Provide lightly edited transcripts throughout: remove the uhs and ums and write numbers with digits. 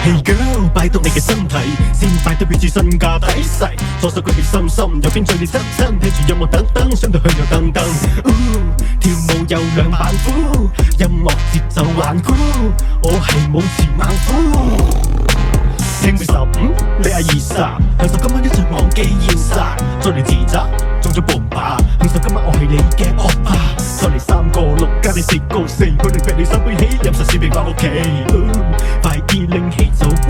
Hey girl， 擺動你嘅身體，先擺對表示身價體勢，左手舉起心心，右邊嘴你側親，聽住音樂等等，相對向右噔噔。跳舞有兩板斧，音樂節奏頑固，我係舞池猛虎。聽佢15，你係20，享受今晚一齊忘記現實，再嚟自責，中咗半把，享受今晚我係你嘅惡霸，再嚟3個6加你4個4，佢哋逼你三杯起，飲實先俾返屋企，快啲拎起酒杯，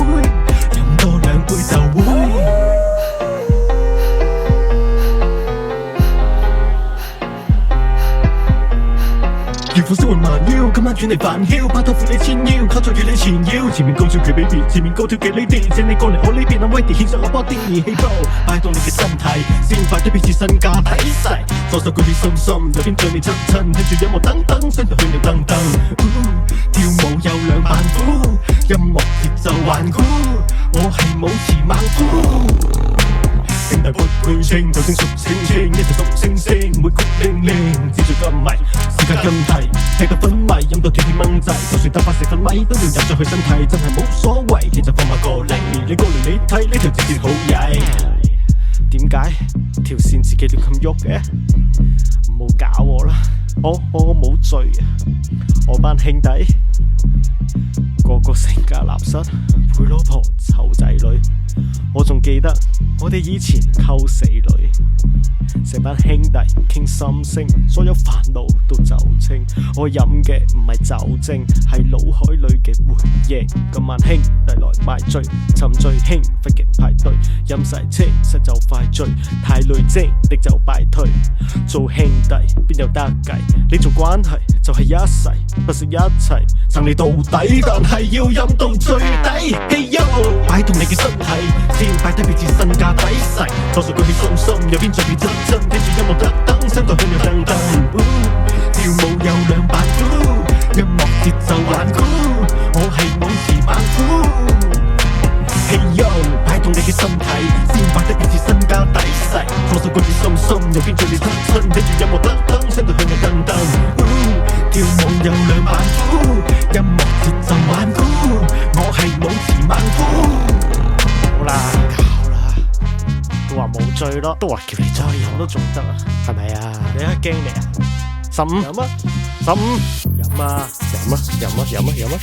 飲多2杯就會。熱火燒雲蠻腰，今晚轉嚟煩囂，拍拖扶你纏腰，靠在與你纏腰，前面高潮佢 baby， 前面高跳嘅 lady， 請你過嚟我呢邊，I'm ready， 獻上我 body， 氣泡，擺動你嘅身體，先快啲表示身價體勢，左手舉起心心，右邊對你親親，聽住音樂等等，相對向右噔噔。跳舞有兩板斧，音樂節奏頑固，我係舞池猛虎。兄弟撥配稱，就正熟清清，一齊熟星星，每曲鈴鈴，只最咁迷，時間咁提，踢到昏迷，飲到斷片掹滯，就算得翻4分米，都要入咗去身體，真係冇所謂，其實放馬過嚟，你過嚟你睇呢條直線好曳，點解條線自己亂咁喐嘅？唔好搞我啦，我冇罪啊，我班兄弟個個成家立室，陪老婆湊仔女，我仲記得我哋以前溝死女，成班兄弟傾心聲，所有煩惱都走清。我飲嘅唔係酒精，係腦海裏嘅回憶。今晚兄弟來買醉，沉醉興奮嘅派對，飲晒清實就快醉，太累精的就敗退。做兄弟邊有得計？你做關係就係一世，不惜一切撐你到底，但係要飲到最底。Hey yo， 擺動你嘅身體，先擺低表示身價體勢，左手舉起心心，右邊嘴邊側親，聽住音樂特登，相對向右噔噔。跳舞有兩板斧，音樂節奏頑固，我係舞池猛虎。Hey yo， 擺動你嘅身體，先擺低表示身價體勢，左手舉起心心，右邊嘴你側親，聽住音樂特登，相對向右噔噔。跳舞有兩板斧，音樂節奏頑固，我係舞池猛虎。好啦，搞啦，都話冇醉咯，都話叫你再飲都仲得啊，係咪啊？你一驚你啊？15飲啊，15飲啊，飲啊，飲啊，飲啊，飲啊！